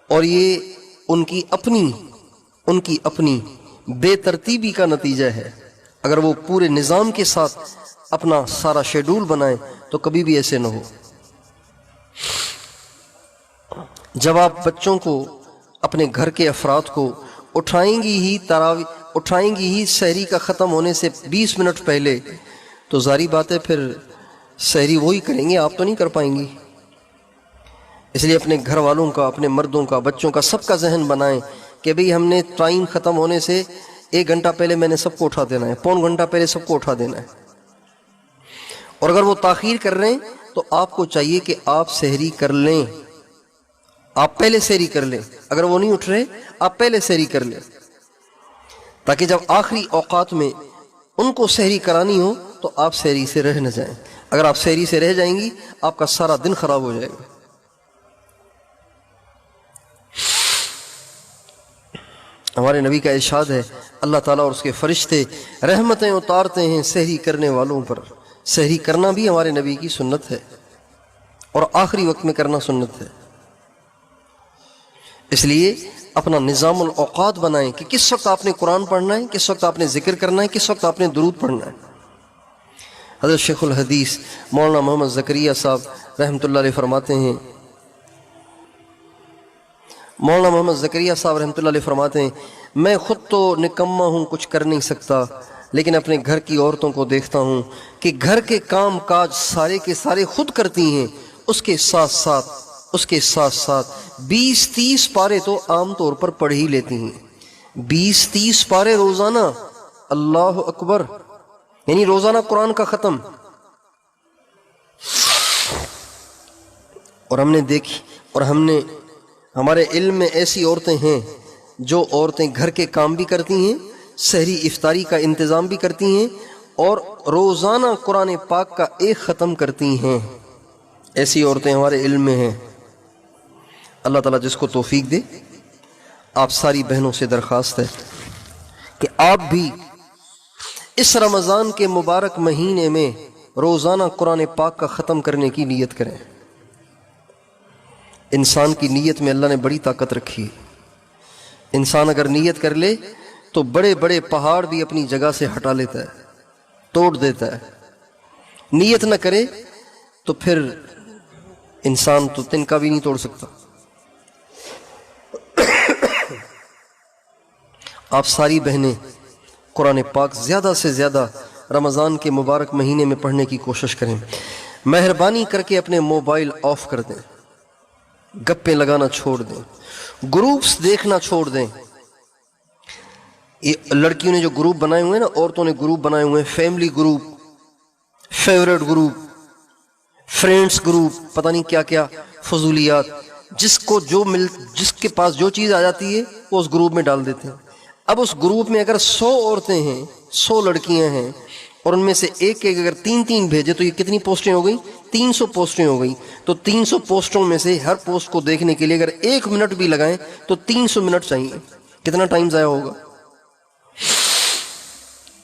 اور یہ ان کی اپنی بے ترتیبی کا نتیجہ ہے۔ اگر وہ پورے نظام کے ساتھ اپنا سارا شیڈول بنائیں تو کبھی بھی ایسے نہ ہو۔ جب آپ بچوں کو، اپنے گھر کے افراد کو اٹھائیں گی ہی سحری کا ختم ہونے سے 20 منٹ پہلے، تو ظاہری بات ہے پھر سحری وہی کریں گے، آپ تو نہیں کر پائیں گی۔ اس لیے اپنے گھر والوں کا، اپنے مردوں کا، بچوں کا، سب کا ذہن بنائیں کہ بھئی ہم نے ٹائم ختم ہونے سے 1 گھنٹہ پہلے میں نے سب کو اٹھا دینا ہے، پون گھنٹہ پہلے سب کو اٹھا دینا ہے۔ اور اگر وہ تاخیر کر رہے ہیں تو آپ کو چاہیے کہ آپ سحری کر لیں، آپ پہلے سحری کر لیں۔ اگر وہ نہیں اٹھ رہے آپ پہلے سحری کر لیں، تاکہ جب آخری اوقات میں ان کو سحری کرانی ہو تو آپ سحری سے رہ نہ جائیں۔ اگر آپ سحری سے رہ جائیں گی آپ کا سارا دن خراب ہو جائے گا۔ ہمارے نبی کا ارشاد ہے، اللہ تعالیٰ اور اس کے فرشتے رحمتیں اتارتے ہیں سحری کرنے والوں پر۔ سحری کرنا بھی ہمارے نبی کی سنت ہے، اور آخری وقت میں کرنا سنت ہے۔ اس لیے اپنا نظام الاوقات بنائیں کہ کس وقت آپ نے قرآن پڑھنا ہے، کس وقت آپ نے ذکر کرنا ہے، کس وقت آپ نے درود پڑھنا ہے۔ حضرت شیخ الحدیث مولانا محمد زکریا صاحب رحمۃ اللہ علیہ فرماتے ہیں، مولانا محمد زکریا صاحب رحمۃ اللہ علیہ فرماتے ہیں، میں خود تو نکما ہوں، کچھ کر نہیں سکتا، لیکن اپنے گھر کی عورتوں کو دیکھتا ہوں کہ گھر کے کام کاج سارے کے سارے خود کرتی ہیں، اس کے ساتھ ساتھ 20-30 پارے تو عام طور پر پڑھ ہی لیتی ہیں۔ 20-30 پارے روزانہ، اللہ اکبر، یعنی روزانہ قرآن کا ختم۔ اور ہم نے دیکھی، اور ہمارے علم میں ایسی عورتیں ہیں جو عورتیں گھر کے کام بھی کرتی ہیں، سحری افطاری کا انتظام بھی کرتی ہیں، اور روزانہ قرآن پاک کا ایک ختم کرتی ہیں۔ ایسی عورتیں ہمارے علم میں ہیں۔ اللہ تعالیٰ جس کو توفیق دے، آپ ساری بہنوں سے درخواست ہے کہ آپ بھی اس رمضان کے مبارک مہینے میں روزانہ قرآن پاک کا ختم کرنے کی نیت کریں۔ انسان کی نیت میں اللہ نے بڑی طاقت رکھی ہے۔ انسان اگر نیت کر لے تو بڑے بڑے پہاڑ بھی اپنی جگہ سے ہٹا لیتا ہے، توڑ دیتا ہے۔ نیت نہ کرے تو پھر انسان تو تنکا بھی نہیں توڑ سکتا۔ آپ ساری بہنیں قرآن پاک زیادہ سے زیادہ رمضان کے مبارک مہینے میں پڑھنے کی کوشش کریں۔ مہربانی کر کے اپنے موبائل آف کر دیں، گپیں لگانا چھوڑ دیں، گروپس دیکھنا چھوڑ دیں۔ یہ لڑکیوں نے جو گروپ بنائے ہوئے ہیں نا، عورتوں نے گروپ بنائے ہوئے ہیں، family group, favourite group, friends group, پتہ نہیں کیا کیا فضولیات، جس کے پاس جو چیز آ جاتی ہے وہ اس گروپ میں ڈال دیتے ہیں۔ اب اس گروپ میں اگر 100 عورتیں ہیں، 100 لڑکیاں ہیں، اور ان میں سے ایک اگر 3 بھیجے تو یہ کتنی پوسٹیں ہو گئیں؟ 300 پوسٹیں ہو گئیں۔ تو 300 پوسٹوں میں سے ہر پوسٹ کو دیکھنے کے لیے اگر 1 منٹ بھی لگائیں تو 300 منٹ چاہیے۔ کتنا ٹائم ضائع ہوگا؟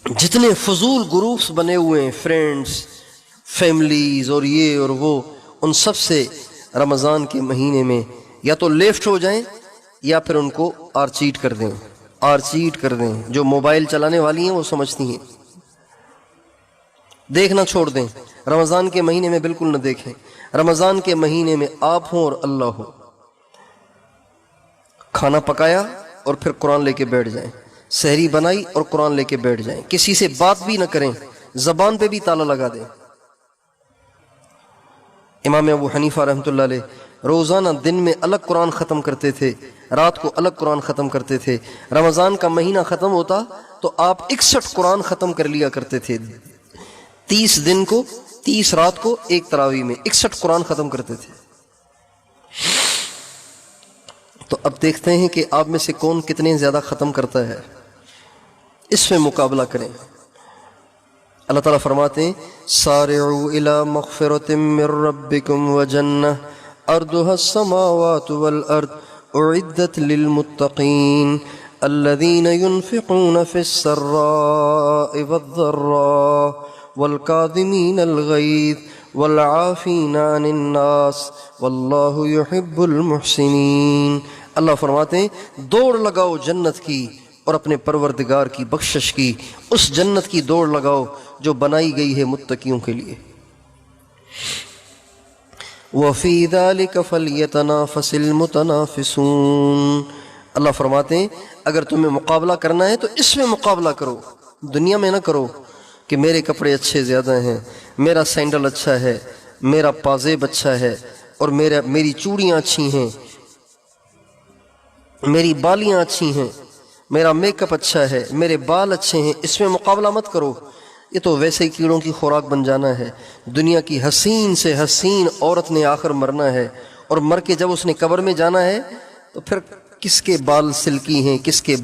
جتنے فضول گروپس بنے ہوئے ہیں، فرینڈس، فیملیز اور یہ اور وہ، ان سب سے رمضان کے مہینے میں یا تو لیفٹ ہو جائیں یا پھر ان کو آرچیٹ کر دیں، آرچیٹ کر دیں۔ جو موبائل چلانے والی ہیں وہ سمجھتی ہیں، دیکھنا چھوڑ دیں، رمضان کے مہینے میں بالکل نہ دیکھیں۔ رمضان کے مہینے میں آپ ہوں اور اللہ ہو، کھانا پکایا اور پھر قرآن لے کے بیٹھ جائیں، سحری بنائی اور قرآن لے کے بیٹھ جائیں، کسی سے بات بھی نہ کریں، زبان پہ بھی تالا لگا دیں۔ امام ابو حنیفہ رحمۃ اللہ علیہ روزانہ دن میں الگ قرآن ختم کرتے تھے، رات کو الگ قرآن ختم کرتے تھے۔ رمضان کا مہینہ ختم ہوتا تو آپ 61 قرآن ختم کر لیا کرتے تھے، 30 دن کو، 30 رات کو ایک تراویح میں 61 قرآن ختم کرتے تھے۔ تو اب دیکھتے ہیں کہ آپ میں سے کون کتنے زیادہ ختم کرتا ہے، اس میں مقابلہ کریں۔ اللہ تعالیٰ فرماتے ہیں سارعوا الى مغفرۃ من ربکم وجنہ ارضها السماوات والارض اعدت للمتقین الذین ينفقون في السراء والضراء والكاظمین الغیظ والعافین عن الناس واللہ يحب المحسنین۔ اللہ فرماتے ہیں دوڑ لگاؤ جنت کی اور اپنے پروردگار کی بخشش کی، اس جنت کی دوڑ لگاؤ جو بنائی گئی ہے متقیوں کے لیے۔ وَفِي ذَلِكَ فَلْيَتَنَافَسِ الْمُتَنَافِسُونَ۔ اللہ فرماتے ہیں اگر تمہیں مقابلہ کرنا ہے تو اس میں مقابلہ کرو، دنیا میں نہ کرو کہ میرے کپڑے اچھے زیادہ ہیں، میرا سینڈل اچھا ہے، میرا پازیب اچھا ہے، اور میری چوڑیاں اچھی ہیں، میری بالیاں اچھی ہیں، میرا میک اپ اچھا ہے، میرے بال اچھے ہیں۔ اس میں مقابلہ مت کرو، یہ تو ویسے ہی کیڑوں کی خوراک بن جانا ہے۔ دنیا کی حسین سے حسین عورت نے آخر مرنا ہے، اور مر کے جب اس نے قبر میں جانا ہے تو پھر کس کے بال سلکی ہیں، کس کے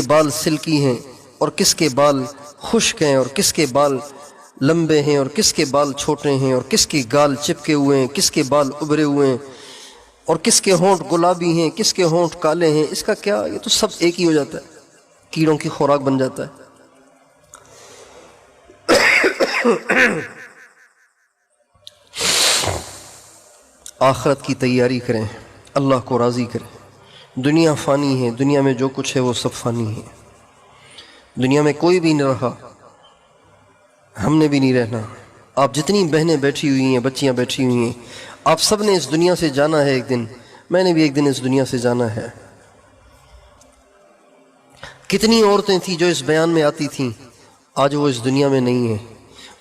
بال سلکی ہیں، اور کس کے بال خشک ہیں، اور کس کے بال لمبے ہیں، اور کس کے بال چھوٹے ہیں، اور کس کے گال چپکے ہوئے ہیں، کس کے بال ابھرے ہوئے ہیں، اور کس کے ہونٹ گلابی ہیں، کس کے ہونٹ کالے ہیں۔ اس کا کیا، یہ تو سب ایک ہی ہو جاتا ہے، کیڑوں کی خوراک بن جاتا ہے۔ آخرت کی تیاری کریں، اللہ کو راضی کریں۔ دنیا فانی ہے، دنیا میں جو کچھ ہے وہ سب فانی ہے، دنیا میں کوئی بھی نہیں رہا، ہم نے بھی نہیں رہنا۔ آپ جتنی بہنیں بیٹھی ہوئی ہیں، بچیاں بیٹھی ہوئی ہیں، آپ سب نے اس دنیا سے جانا ہے ایک دن، میں نے بھی ایک دن اس دنیا سے جانا ہے۔ کتنی عورتیں تھیں جو اس بیان میں آتی تھیں، آج وہ اس دنیا میں نہیں ہیں،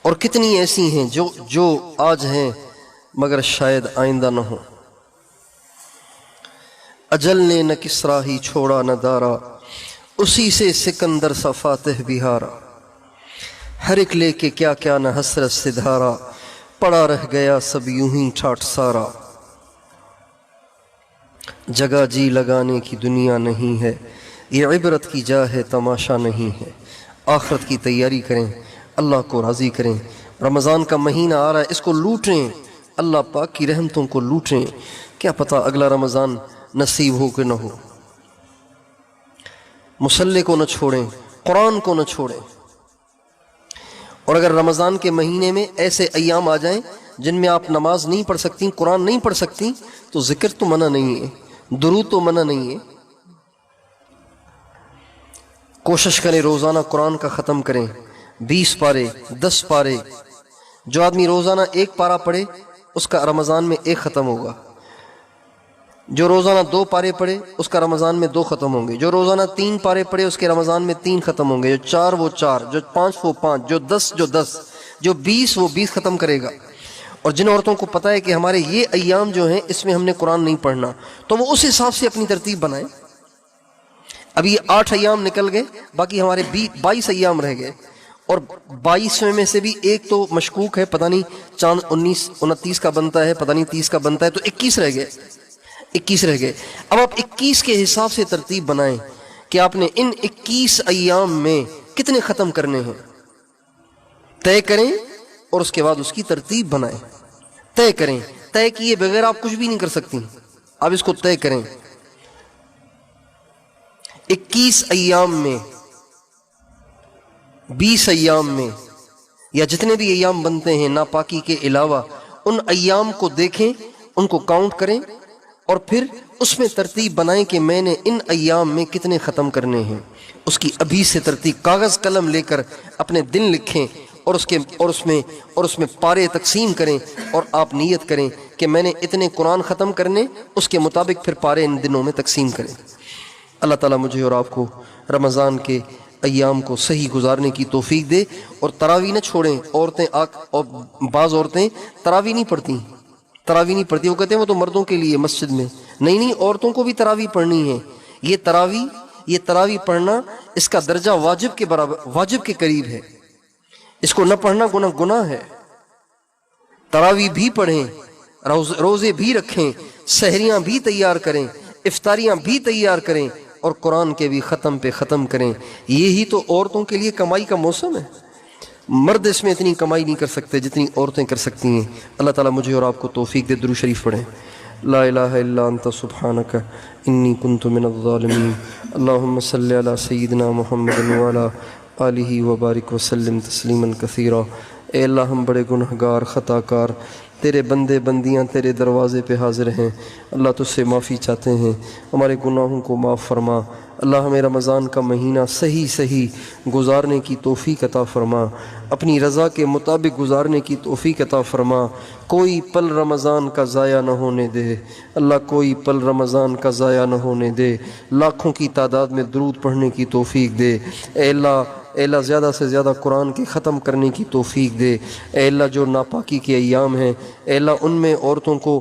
اور کتنی ایسی ہیں جو آج ہیں مگر شاید آئندہ نہ ہوں۔ اجل نے نہ کسرا ہی چھوڑا نہ دارا، اسی سے سکندر سا فاتح بہارا، ہر ایک لے کے کیا کیا نہ حسرت سے دھارا، پڑا رہ گیا سب یوں ہی ٹھاٹھ سارا۔ جگہ جی لگانے کی دنیا نہیں ہے، یہ عبرت کی جا ہے تماشا نہیں ہے۔ آخرت کی تیاری کریں، اللہ کو راضی کریں۔ رمضان کا مہینہ آ رہا ہے، اس کو لوٹیں، اللہ پاک کی رحمتوں کو لوٹیں، کیا پتہ اگلا رمضان نصیب ہو کہ نہ ہو۔ مصلی کو نہ چھوڑیں، قرآن کو نہ چھوڑیں۔ اور اگر رمضان کے مہینے میں ایسے ایام آ جائیں جن میں آپ نماز نہیں پڑھ سکتی، قرآن نہیں پڑھ سکتی، تو ذکر تو منع نہیں ہے، درود تو منع نہیں ہے۔ کوشش کریں روزانہ قرآن کا ختم کریں، 20 پارے، 10 پارے۔ جو آدمی روزانہ 1 پارہ پڑھے اس کا رمضان میں 1 ختم ہوگا، جو روزانہ 2 پارے پڑھے اس کا رمضان میں 2 ختم ہوں گے، جو روزانہ 3 پارے پڑھے اس کے رمضان میں 3 ختم ہوں گے، جو 4 وہ 4، جو 5 وہ 5، جو 10 جو 10، جو 20 وہ 20 ختم کرے گا۔ اور جن عورتوں کو پتہ ہے کہ ہمارے یہ ایام جو ہیں اس میں ہم نے قرآن نہیں پڑھنا، تو وہ اس حساب سے اپنی ترتیب بنائیں۔ اب یہ 8 ایام نکل گئے، باقی ہمارے 22 ایام رہ گئے، اور 22 میں سے بھی ایک تو مشکوک ہے، پتہ نہیں چاند 29 کا بنتا ہے، پتہ نہیں 30 کا بنتا ہے، تو 21 رہ گئے، 21 رہ گئے۔ اب آپ 21 کے حساب سے ترتیب بنائیں کہ آپ نے ان 21 ایام میں کتنے ختم کرنے ہیں، طے کریں، اور اس کے بعد اس کی ترتیب بنائیں۔ طے کریں، طے کیے بغیر آپ کچھ بھی نہیں کر سکتی، آپ اس کو طے کریں۔ 21 ایام میں، 20 ایام میں یا جتنے بھی ایام بنتے ہیں ناپاکی کے علاوہ، ان ایام کو دیکھیں، ان کو کاؤنٹ کریں، اور پھر اس میں ترتیب بنائیں کہ میں نے ان ایام میں کتنے ختم کرنے ہیں۔ اس کی ابھی سے ترتیب، کاغذ قلم لے کر اپنے دن لکھیں، اور اس میں پارے تقسیم کریں، اور آپ نیت کریں کہ میں نے اتنے قرآن ختم کرنے، اس کے مطابق پھر پارے ان دنوں میں تقسیم کریں۔ اللہ تعالیٰ مجھے اور آپ کو رمضان کے ایام کو صحیح گزارنے کی توفیق دے، اور تراویح نہ چھوڑیں۔ اور بعض عورتیں تراویح نہیں پڑھتی، وہ کہتے ہیں وہ تو مردوں کے لیے مسجد میں، نہیں، عورتوں کو بھی تراویح پڑھنی ہے۔ یہ تراویح پڑھنا، اس کا درجہ واجب کے قریب ہے، اس کو نہ پڑھنا گناہ ہے۔ تراویح بھی پڑھیں، روزے بھی رکھیں، سحریاں بھی تیار کریں، افطاریاں بھی تیار کریں، اور قرآن کے بھی ختم کریں۔ یہی تو عورتوں کے لیے کمائی کا موسم ہے۔ مرد اس میں اتنی کمائی نہیں کر سکتے جتنی عورتیں کر سکتی ہیں۔ اللہ تعالیٰ مجھے اور آپ کو توفیق دے۔ درود شریف پڑھیں۔ لا الہ الا انت سبحانک انی کنت من الظالمین۔ اللہم صلی علی سیدنا محمد وعلی آلہ وبارک وسلم تسلیما کثیرا۔ اے اللہ، ہم بڑے گنہگار، خطا کار، تیرے بندے بندیاں تیرے دروازے پہ حاضر ہیں۔ اللہ تجھ سے معافی چاہتے ہیں، ہمارے گناہوں کو معاف فرما۔ اللہ ہمیں رمضان کا مہینہ صحیح گزارنے کی توفیق عطا فرما، اپنی رضا کے مطابق گزارنے کی توفیق عطا فرما۔ کوئی پل رمضان کا ضائع نہ ہونے دے اللہ، کوئی پل رمضان کا ضائع نہ ہونے دے۔ لاکھوں کی تعداد میں درود پڑھنے کی توفیق دے۔ اے اللہ زیادہ سے زیادہ قرآن کے ختم کرنے کی توفیق دے۔ اے اللہ جو ناپاکی کے ایام ہیں، اے اللہ ان میں عورتوں کو،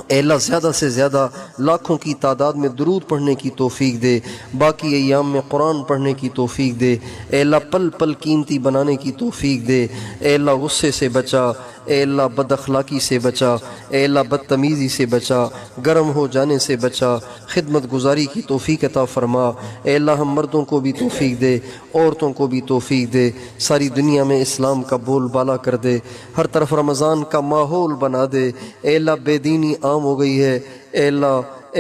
اے اللہ زیادہ سے زیادہ لاکھوں کی تعداد میں درود پڑھنے کی توفیق دے، باقی ایام میں قرآن پڑھنے کی توفیق دے۔ اے اللہ پل پل قیمتی بنانے کی توفیق دے۔ اے اللہ غصے سے بچا، اے اللہ بد اخلاقی سے بچا، اے اللہ بدتمیزی سے بچا، گرم ہو جانے سے بچا، خدمت گزاری کی توفیق عطا فرما۔ اے اللہ ہم مردوں کو بھی توفیق دے، عورتوں کو بھی توفیق دے، ساری دنیا میں اسلام کا بول بالا کر دے، ہر طرف رمضان کا ماحول بنا دے۔ اے اللہ بے دینی عام ہو گئی ہے، اے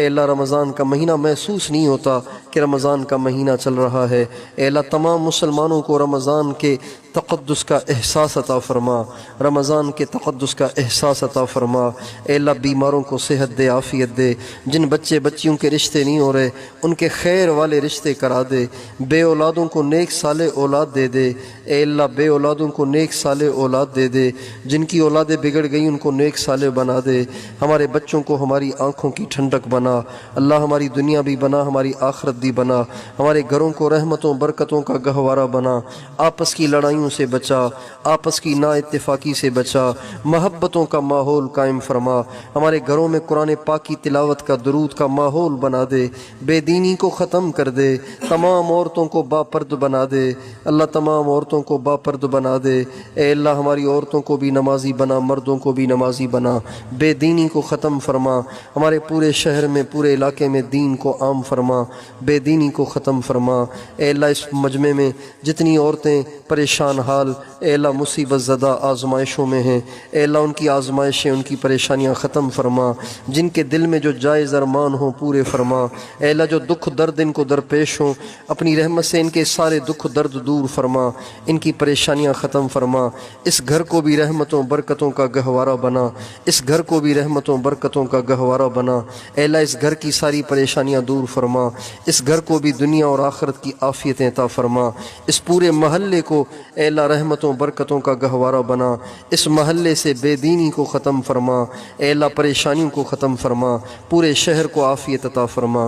اللہ رمضان کا مہینہ محسوس نہیں ہوتا کہ رمضان کا مہینہ چل رہا ہے۔ اے اللہ تمام مسلمانوں کو رمضان کے تقدس کا احساس عطا فرما، رمضان کے تقدس کا احساس عطا فرما۔ اے اللہ بیماروں کو صحت دے، عافیت دے، جن بچیوں کے رشتے نہیں ہو رہے ان کے خیر والے رشتے کرا دے، بے اولادوں کو نیک صالح اولاد دے دے۔ اے اللہ بے اولادوں کو نیک صالح اولاد دے دے، جن کی اولادیں بگڑ گئیں ان کو نیک صالح بنا دے۔ ہمارے بچوں کو ہماری آنکھوں کی ٹھنڈک بنا اللہ، ہماری دنیا بھی بنا، ہماری آخرت بھی بنا، ہمارے گھروں کو رحمتوں برکتوں کا گہوارہ بنا۔ آپس کی لڑائیوں سے بچا، آپس کی نا اتفاقی سے بچا، محبتوں کا ماحول قائم فرما۔ ہمارے گھروں میں قرآن پاک کی تلاوت کا، درود کا ماحول بنا دے، بے دینی کو ختم کر دے، تمام عورتوں کو باپرد بنا دے اللہ، تمام عورتوں کو باپرد بنا دے۔ اے اللہ ہماری عورتوں کو بھی نمازی بنا، مردوں کو بھی نمازی بنا، بے دینی کو ختم فرما۔ ہمارے پورے شہر میں، پورے علاقے میں دین کو عام فرما، بے دینی کو ختم فرما۔ اے اللہ اس مجمع میں جتنی عورتیں پریشان حال، اے اللہ مصیبت زدہ آزمائشوں میں ہیں، اے اللہ ان کی آزمائشیں، ان کی پریشانیاں ختم فرما، جن کے دل میں جو جائز ارمان ہوں پورے فرما۔ اے اللہ جو دکھ درد ان کو درپیش ہوں، اپنی رحمت سے ان کے سارے دکھ درد دور فرما، ان کی پریشانیاں ختم فرما۔ اس گھر کو بھی رحمتوں برکتوں کا گہوارہ بنا، اس گھر کو بھی رحمتوں برکتوں کا گہوارہ بنا۔ اے اللہ اس گھر کی ساری پریشانیاں دور فرما، اس گھر کو بھی دنیا اور آخرت کی عافیتیں عطا فرما۔ اس پورے محلے کو اے اللہ رحمتوں برکتوں کا گہوارہ بنا، اس محلے سے بے دینی کو ختم فرما، اے اللہ پریشانیوں کو ختم فرما، پورے شہر کو عافیت عطا فرما۔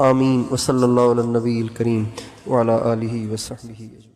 آمین۔ وصلی اللہ علی النبی الکریم وعلی آلہ وصحبہ اجمعین۔